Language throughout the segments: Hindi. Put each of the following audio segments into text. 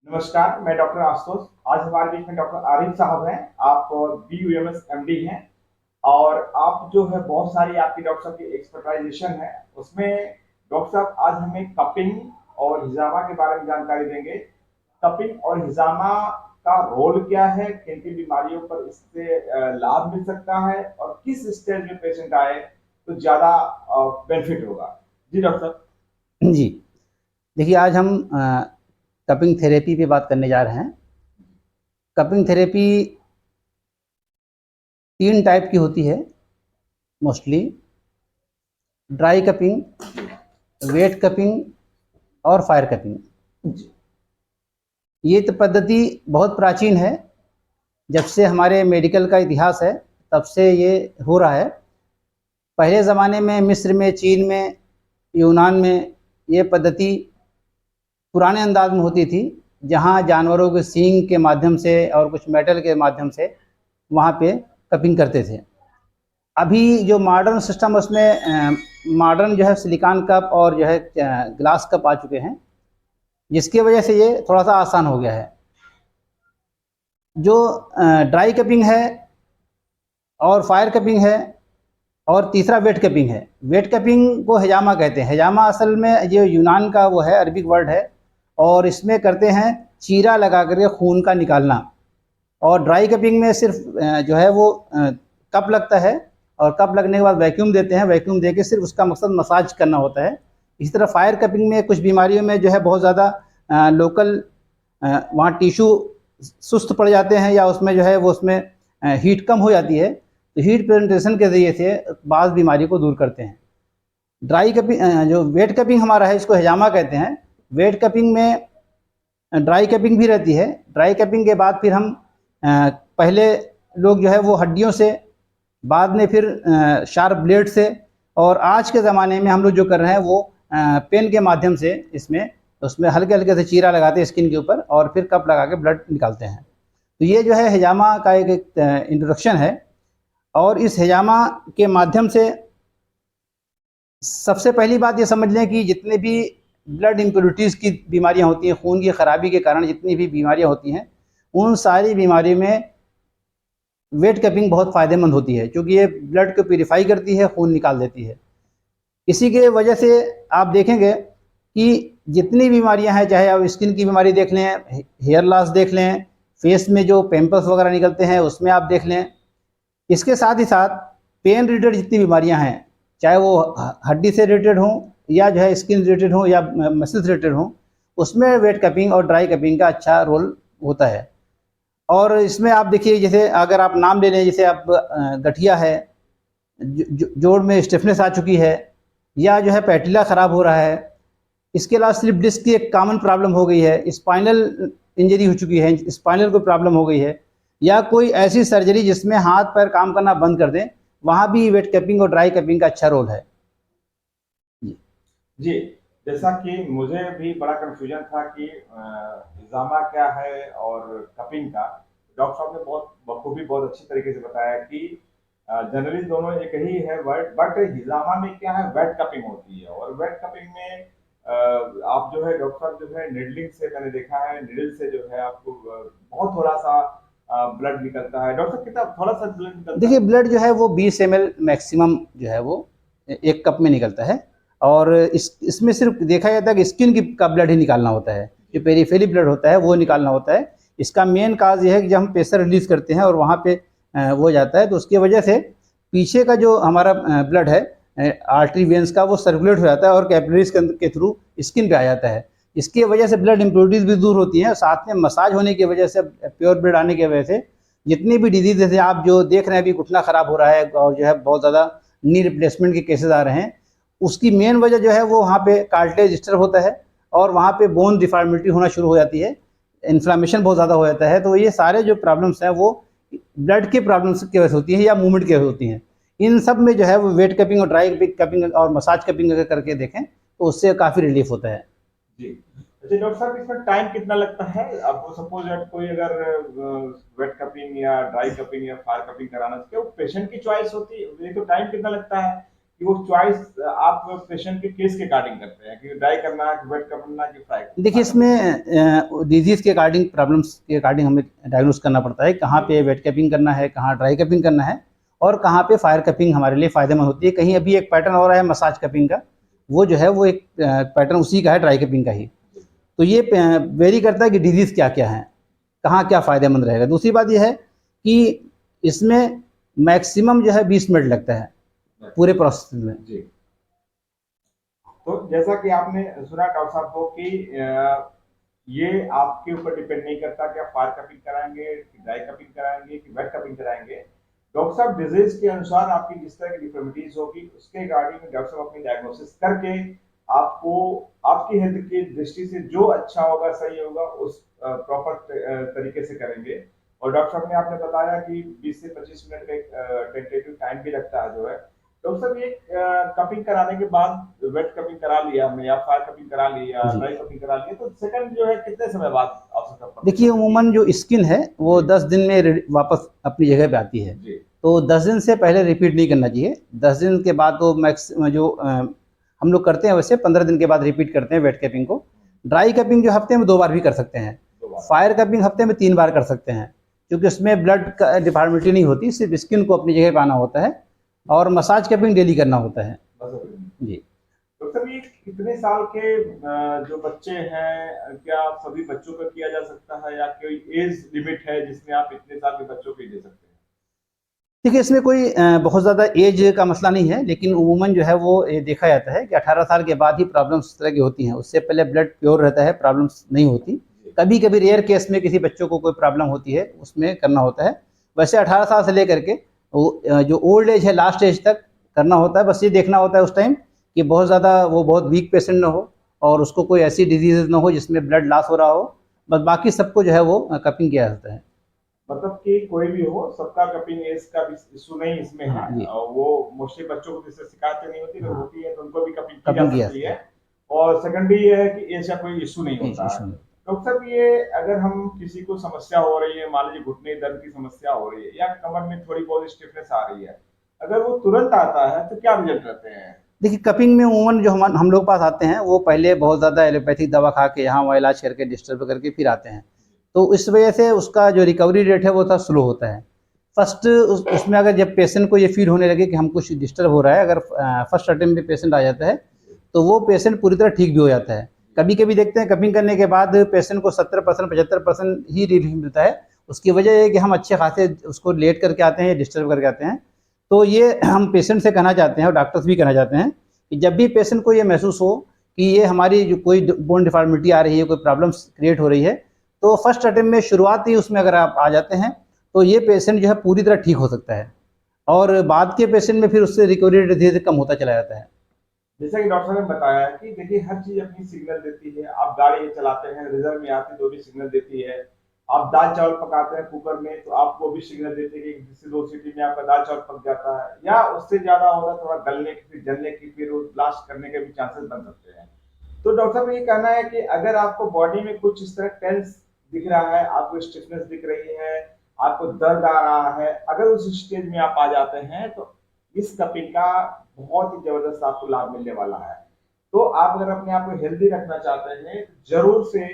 नमस्कार, मैं डॉक्टर आशुतोष। आज हमारे बीच में डॉक्टर आरिफ साहब हैं। आप BUMS MD हैं और आप जो है बहुत सारी आपकी डॉक्टर साहब की एक्सपर्टाइजेशन है उसमें डॉक्टर साहब आज हमें कपिंग और हिजामा के बारे में जानकारी देंगे। कपिंग और हिजामा का रोल क्या है, किन किन बीमारियों पर इससे लाभ मिल सकता है और किस स्टेज में पेशेंट आए तो ज्यादा बेनिफिट होगा। जी डॉक्टर साहब। जी, देखिए आज हम कपिंग थेरेपी पे बात करने जा रहे हैं। कपिंग थेरेपी 3 टाइप की होती है mostly, dry cupping, wet cupping और फायर कपिंग। ये तो पद्धति बहुत प्राचीन है, जब से हमारे मेडिकल का इतिहास है तब से ये हो रहा है। पहले ज़माने में मिस्र में, चीन में, यूनान में ये पद्धति पुराने अंदाज में होती थी, जहाँ जानवरों के सींग के माध्यम से और कुछ मेटल के माध्यम से वहाँ पे कपिंग करते थे। अभी जो मॉडर्न सिस्टम उसमें मॉडर्न जो है सिलिकॉन कप और जो है ग्लास कप आ चुके हैं, जिसकी वजह से ये थोड़ा सा आसान हो गया है। जो ड्राई कपिंग है और फायर कपिंग है और तीसरा वेट कपिंग है। वेट कपिंग को हिजामा कहते हैं। हिजामा असल में ये यूनान का वो है, अरबिक वर्ड है, और इसमें करते हैं चीरा लगा करके खून का निकालना। और ड्राई कपिंग में सिर्फ जो है वो कप लगता है और कप लगने के बाद वैक्यूम देते हैं। वैक्यूम दे के सिर्फ उसका मकसद मसाज करना होता है। इसी तरह फायर कपिंग में कुछ बीमारियों में जो है बहुत ज़्यादा लोकल वहाँ टिश्यू सुस्त पड़ जाते हैं या उसमें जो है वो उसमें हीट कम हो जाती है, तो हीट प्रेजेंटेशन के ज़रिए से बाज़ बीमारी को दूर करते हैं। ड्राई कपिंग जो वेट कपिंग हमारा है, इसको हिजामा कहते हैं। वेट कपिंग में ड्राई कपिंग भी रहती है। ड्राई कपिंग के बाद फिर हम पहले लोग जो है वो हड्डियों से, बाद में फिर शार्प ब्लेड से, और आज के ज़माने में हम लोग जो कर रहे हैं वो पेन के माध्यम से इसमें उसमें हल्के हल्के से चीरा लगाते हैं स्किन के ऊपर और फिर कप लगा के ब्लड निकालते हैं। तो ये जो है हिजामा का एक इंट्रोडक्शन है। और इस हिजामा के माध्यम से सबसे पहली बात ये समझ लें कि जितने भी ब्लड इम्प्योरिटीज़ की बीमारियां होती हैं, खून की खराबी के कारण जितनी भी बीमारियां होती हैं, उन सारी बीमारियों में वेट कपिंग बहुत फ़ायदेमंद होती है, क्योंकि ये ब्लड को प्यूरिफाई करती है, खून निकाल देती है। इसी के वजह से आप देखेंगे कि जितनी बीमारियां हैं, चाहे आप स्किन की बीमारी देख लें, हेयर लॉस देख लें, फेस में जो पिंपल्स वगैरह निकलते हैं उसमें आप देख लें, इसके साथ ही साथ पेन रिलेटेड जितनी बीमारियां हैं, चाहे वो हड्डी से रिलेटेड हों या जो है स्किन रिलेटेड हों या मसल्स रिलेटेड हों, उसमें वेट कपिंग और ड्राई कपिंग का अच्छा रोल होता है। और इसमें आप देखिए, जैसे अगर आप नाम ले लें, जैसे आप गठिया है, जोड़ में स्टिफनेस आ चुकी है, या जो है पैटिला ख़राब हो रहा है, इसके अलावा स्लिप डिस्क की एक कॉमन प्रॉब्लम हो गई है, स्पाइनल इंजरी हो चुकी है, स्पाइनल को प्रॉब्लम हो गई है, या कोई ऐसी सर्जरी जिसमें हाथ पैर काम करना बंद कर दें, वहाँ भी वेट कपिंग और ड्राई कपिंग का अच्छा रोल है। जी, जैसा कि मुझे भी बड़ा कंफ्यूजन था कि हिजामा क्या है और कपिंग का। डॉक्टर साहब ने बहुत बखूबी बहुत अच्छी तरीके से बताया कि जनरली दोनों एक ही है वर्ड, बट हिजामा में क्या है, वेट कपिंग होती है। और वेट कपिंग में आप जो है डॉक्टर साहब जो है निडलिंग से, मैंने देखा है निडल से जो है आपको बहुत थोड़ा सा ब्लड निकलता है। डॉक्टर साहब कितना थोड़ा सा ब्लड निकलता है? देखिए, ब्लड जो है वो 20 ml मैक्सिमम जो है वो एक कप में निकलता है। और इसमें सिर्फ देखा जाता है कि स्किन की का ब्लड ही निकालना होता है, जो पेरीफेरी ब्लड होता है वो निकालना होता है। इसका मेन काज ये है कि जब हम प्रेशर रिलीज करते हैं और वहाँ पे वो हो जाता है, तो उसकी वजह से पीछे का जो हमारा ब्लड है, आर्टरी वेन्स का, वो सर्कुलेट हो जाता है और कैपिलरीज के थ्रू स्किन पे आ जाता है। इसकी वजह से ब्लड इम्प्योरिटीज़ भी दूर होती हैं। साथ में मसाज होने की वजह से, प्योर ब्लड आने की वजह से, जितनी भी डिजीज जैसे आप जो देख रहे हैं, अभी घुटना ख़राब हो रहा है और जो है बहुत ज़्यादा नी रिप्लेसमेंट के केसेस आ रहे हैं, उसकी मेन वजह जो है वो वहाँ पे कार्टिलेज डिस्टर्ब होता है और वहाँ पे बोन डिफॉर्मिटी होना शुरू हो जाती है, इन्फ्लामेशन बहुत ज़्यादा हो जाता है। तो ये सारे जो प्रॉब्लम्स हैं वो ब्लड के प्रॉब्लम्स की वजह से होती हैं या मूवमेंट की वजह से होती हैं। इन सब में जो है वो वेट कपिंग और ड्राई कपिंग और मसाज कपिंग अगर करके देखें तो उससे काफ़ी रिलीफ होता है। जी। अच्छा डॉक्टर साहब, इसमें टाइम कितना लगता है? आपको सपोज दैट कोई अगर वेट कपिंग या ड्राई कपिंग या फायर कपिंग कराना चाहिए, वो पेशेंट की चॉइस होती है। ये तो टाइम कितना लगता है कि वो चॉइस आप पेशेंट के केस के अकॉर्डिंग करते हैं कि ड्राई करना है, वेट करना कि फ्राई करना? देखिए, इसमें डिजीज़ के अकॉर्डिंग, प्रॉब्लम्स के अकॉर्डिंग हमें डायग्नोस करना पड़ता है, कहाँ पे वेट कैपिंग करना है, कहाँ ड्राई कैपिंग करना है, और कहाँ पे फायर कैपिंग हमारे लिए फ़ायदेमंद होती है। कहीं अभी एक पैटर्न हो रहा है मसाज कैपिंग का, वो जो है वो एक पैटर्न उसी का है, ड्राई कैपिंग का ही। तो ये वेरी करता है कि डिजीज़ क्या-क्या हैं, कहाँ क्या फ़ायदेमंद रहेगा। दूसरी बात ये है कि इसमें मैक्सिमम जो है 20 मिनट लगता है पूरे प्रोसेस में। जी। तो जैसा कि आपने सुना डॉक्टर साहब को कि ये आपके ऊपर डिपेंड नहीं करता कि आप फायर कपिंग कराएंगे कि ड्राई कपिंग कराएंगे कि वेट कपिंग कराएंगे। डॉक्टर साहब डिजीज के अनुसार आपकी जिस तरह की डिफॉर्मिटीज होगी उसके अकॉर्डिंग डॉक्टर साहब अपनी डायग्नोसिस करके आपको आपकी हेल्थ की दृष्टि से जो अच्छा होगा, सही होगा, उस प्रॉपर तरीके से करेंगे। और डॉक्टर साहब ने आपने बताया कि 20 से 25 मिनट का एक टेंटेटिव टाइम भी लगता है जो है। डॉक्टर साहब ये कपिंग कराने के बाद वेट कपिंग करा लिया हमने या फायर कपिंग करा ली या जी। ड्राई कपिंग करा लिया, तो सेकंड जो है कितने समय बाद आवश्यकता पड़ती है? देखिए, अमूमन जो स्किन है वो 10 दिन में वापस अपनी जगह पे आती है। जी। तो 10 दिन से पहले रिपीट नहीं करना चाहिए। 10 दिन के बाद तो मैक्स जो हम लोग करते हैं वैसे 15 दिन के बाद रिपीट करते हैं वेट कैपिंग को। ड्राई कैपिंग जो हफ्ते में 2 बार भी कर सकते हैं। दो बार। फायर कैपिंग हफ्ते में 3 बार कर सकते हैं, क्योंकि उसमें ब्लड का डिफॉर्मिटी नहीं होती, सिर्फ स्किन को अपनी जगह पे आना होता है। और मसाज कैपिंग डेली करना होता है। जी। डॉक्टर साहब ये कितने साल के जो बच्चे हैं, क्या सभी बच्चों का किया जा सकता है या कोई एज लिमिट है जिसमें आप इतने साल के बच्चों को ही दे सकते हैं? देखिए, इसमें कोई बहुत ज़्यादा एज का मसला नहीं है, लेकिन अमूमन जो है वो ये देखा जाता है कि 18 साल के बाद ही प्रॉब्लम्स इस तरह की होती हैं। उससे पहले ब्लड प्योर रहता है, प्रॉब्लम्स नहीं होती। कभी-कभी रेयर केस में किसी बच्चों को कोई प्रॉब्लम होती है, उसमें करना होता है। वैसे 18 साल से लेकर के जो ओल्ड एज है, लास्ट एज तक करना होता है। बस ये देखना होता है उस टाइम कि बहुत ज़्यादा वो बहुत वीक पेशेंट ना हो और उसको कोई ऐसी डिजीज़ ना हो जिसमें ब्लड लॉस हो रहा हो। बस बाकी सबको जो है वो कपिंग किया जाता है। मतलब कि कोई भी हो, सबका कपिंग एज का भी इशू नहीं इसमें हाँ है। जी। और वो मोस्टली बच्चों को जिससे शिकायतें नहीं होती, अगर हाँ, होती है तो उनको भी कपिंग की जा कपिंग किया सकती जाता है। है। और सेकेंडरी ये है कि एज का कोई इशू नहीं होता है। इशू नहीं। डॉक्टर साहब ये अगर हम किसी को समस्या हो रही है, मान लीजिए घुटने दर्द की समस्या हो रही है या कमर में थोड़ी बहुत स्टिफनेस आ रही है, अगर वो तुरंत आता है तो क्या रिजल्ट रहते हैं? देखिए, कपिंग में अमूमन जो हम लोग पास आते हैं वो पहले बहुत ज़्यादा एलोपैथिक दवा खा के यहाँ वहाँ इलाज करके डिस्टर्ब करके फिर आते हैं। तो इस वजह से उसका जो रिकवरी रेट है वो थोड़ा स्लो होता है। फर्स्ट उसमें अगर जब पेशेंट को ये फील होने लगे कि हम कुछ डिस्टर्ब हो रहा है, अगर फर्स्ट अटेम्प्ट में पेशेंट आ जाता है तो वो पेशेंट पूरी तरह ठीक भी हो जाता है। कभी-कभी देखते हैं कपिंग करने के बाद पेशेंट को 70% 75% ही रिलीफ मिलता है। उसकी वजह ये है कि हम अच्छे खासे उसको लेट करके आते हैं या डिस्टर्ब करके आते हैं। तो ये हम पेशेंट से कहना चाहते हैं और डॉक्टर्स भी कहना चाहते हैं कि जब भी पेशेंट को ये महसूस हो कि ये हमारी जो कोई बोन डिफॉर्मिटी आ रही है, कोई प्रॉब्लम्स क्रिएट हो रही है, तो फर्स्ट अटेम्प्ट में शुरुआत ही उसमें अगर आप आ जाते हैं तो ये पेशेंट जो है पूरी तरह ठीक हो सकता है और बाद के पेशेंट में फिर उससे रिकवरी रेट धीरे-धीरे कम होता चला जाता है। जैसा कि डॉक्टर साहब ने बताया कि देखिए हर चीज अपनी सिग्नल देती है। आप गाड़ी चलाते हैं, रिजर्व में आती है तो भी सिग्नल देती है। आप दाल चावल पकाते हैं कुकर में तो आपको भी सिग्नल देती है कि 1 से 2 सीटी में आपका दाल चावल पक जाता है, या उससे ज्यादा होगा थोड़ा गलने की, फिर जलने की, फिर ब्लास्ट करने के भी चांसेस बन सकते हैं। तो डॉक्टर साहब ये कहना है कि अगर आपको बॉडी में कुछ इस तरह टेंस दिख रहा है, आपको स्टिफनेस दिख रही है, आपको दर्द आ रहा है, अगर उस स्टेज में आप आ जाते हैं तो इस कपिंग का बहुत ही जबरदस्त आपको लाभ मिलने वाला है। तो आप अगर अपने आप को हेल्दी रखना चाहते हैं तो जरूर से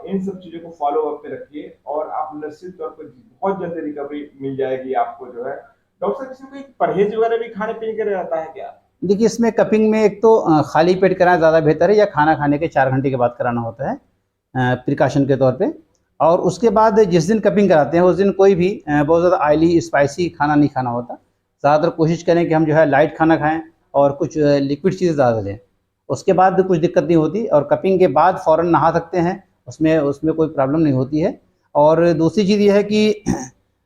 इन सब चीजों को फॉलो अप में रखिए और आप निश्चित तौर पर बहुत जल्दी रिकवरी मिल जाएगी आपको जो है। डॉक्टर साहब इसमें कोई परहेज वगैरह भी खाने पीने का रहता है क्या? देखिए, इसमें कपिंग में एक तो खाली पेट कराना ज़्यादा बेहतर है या खाना खाने के 4 घंटे के बाद कराना होता है प्रिकॉशन के तौर पे। और उसके बाद जिस दिन कपिंग कराते हैं उस दिन कोई भी बहुत ज़्यादा ऑयली स्पाइसी खाना नहीं खाना होता। ज़्यादातर कोशिश करें कि हम जो है लाइट खाना खाएँ और कुछ लिक्विड चीज़ें ज़्यादा लें। उसके बाद कुछ दिक्कत नहीं होती और कपिंग के बाद फ़ौरन नहा सकते हैं, उसमें उसमें कोई प्रॉब्लम नहीं होती है। और दूसरी चीज़ ये है कि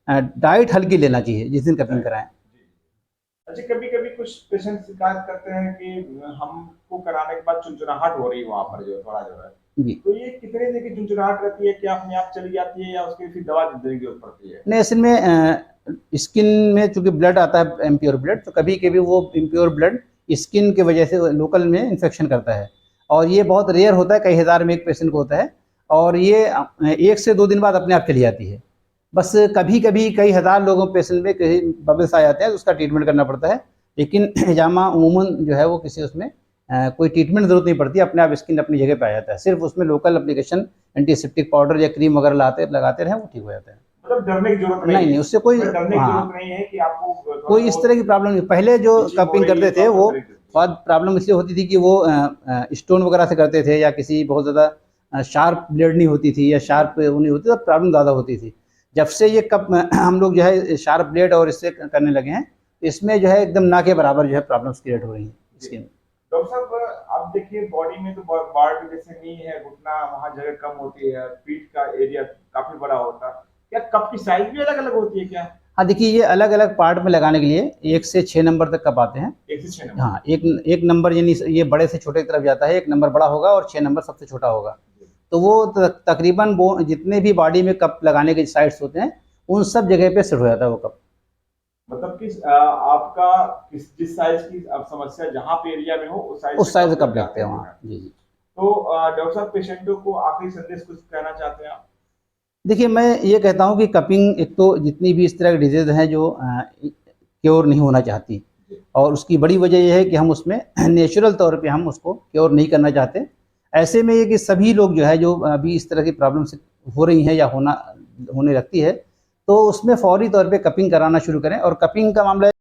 डाइट हल्की लेना चाहिए जिस दिन कपिंग कराएँ। अच्छा, कभी-कभी कुछ पेशेंट शिकायत करते हैं कि हमको कराने के बाद चुनचुनाहट हो रही है वहाँ पर जो थोड़ा जो है। जी। तो ये कितने दिन की चुनचुनाहट रहती है? क्या अपने आप चली जाती है या उसके फिर दवा देने की जरूरत पड़ती है? नहीं, असल में स्किन में चूँकि ब्लड आता है इम्प्योर ब्लड, तो कभी-कभी वो इम्प्योर ब्लड स्किन की वजह से लोकल में इन्फेक्शन करता है और ये बहुत रेयर होता है, कई हज़ार में एक पेशेंट को होता है और ये 1 से 2 दिन बाद अपने आप चली जाती है। बस कभी-कभी कई हज़ार लोगों पेशेंट में कहीं बबल्स आ जाते हैं तो उसका ट्रीटमेंट करना पड़ता है, लेकिन हिजामा अमूमन जो है वो किसी उसमें कोई ट्रीटमेंट ज़रूरत नहीं पड़ती, अपने आप स्किन अपनी जगह पे आ जाता है। सिर्फ उसमें लोकल एप्लीकेशन एंटीसेप्टिक पाउडर या क्रीम वगैरह लगाते रहें, वो ठीक हो जाता है। मतलब डरने की जरूरत नहीं, उससे कोई उसमें डरने की हाँ, जरूरत नहीं है कि आपको कोई इस तरह की प्रॉब्लम नहीं। पहले जो itching हो कपिंग रही है करते तो थे आप वो डरेंगे। बहुत प्रॉब्लम इसलिए होती थी कि वो स्टोन वगैरह से करते थे, या किसी बहुत ज़्यादा शार्प ब्लेड नहीं होती थी या शार्प वो नहीं होती, तो प्रॉब्लम ज़्यादा होती थी। जब से ये कप हम लोग जो है शार्प ब्लेड और इससे करने लगे हैं, तो इसमें जो है एकदम ना के बराबर जो है प्रॉब्लम्स क्रिएट हो रही हैं स्किन। डॉक्टर साहब आप देखिए बॉडी में तो बार्ड जैसे नी है, घुटना वहाँ जगह कम होती है, पीठ का एरिया काफी बड़ा होता है, क्या कप की साइज भी अलग अलग होती है क्या? हाँ, देखिए ये अलग अलग पार्ट में लगाने के लिए 1 से 6 नंबर तक कप आते हैं। 1 से 6 नंबर। हाँ, एक नंबर यानी ये बड़े से छोटे की तरफ जाता है, 1 नंबर बड़ा होगा और 6 नंबर सबसे छोटा होगा। तो वो तकरीबन वो जितने भी बॉडी में कप लगाने के साइड्स होते हैं, उन सब जगह पे सेट हो जाता है वो कप। मतलब कि आपका जिस साइज की आप समस्या जहाँ पे एरिया में हो उस साइज कप लगते हैं वहाँ। जी जी। तो डॉक्टर साहब पेशेंटों को आखिरी संदेश कुछ कहना चाहते हैं आप? देखिए, मैं ये कहता हूँ कि कपिंग एक तो जितनी भी इस तरह की डिजीज़ हैं जो क्योर नहीं होना चाहती, और उसकी बड़ी वजह ये है कि हम उसमें नेचुरल तौर पे हम उसको क्योर नहीं करना चाहते। ऐसे में ये कि सभी लोग जो है जो अभी इस तरह की प्रॉब्लम से हो रही हैं या होने लगती है, तो उसमें फ़ौरी तौर पे कपिंग कराना शुरू करें। और कपिंग का मामला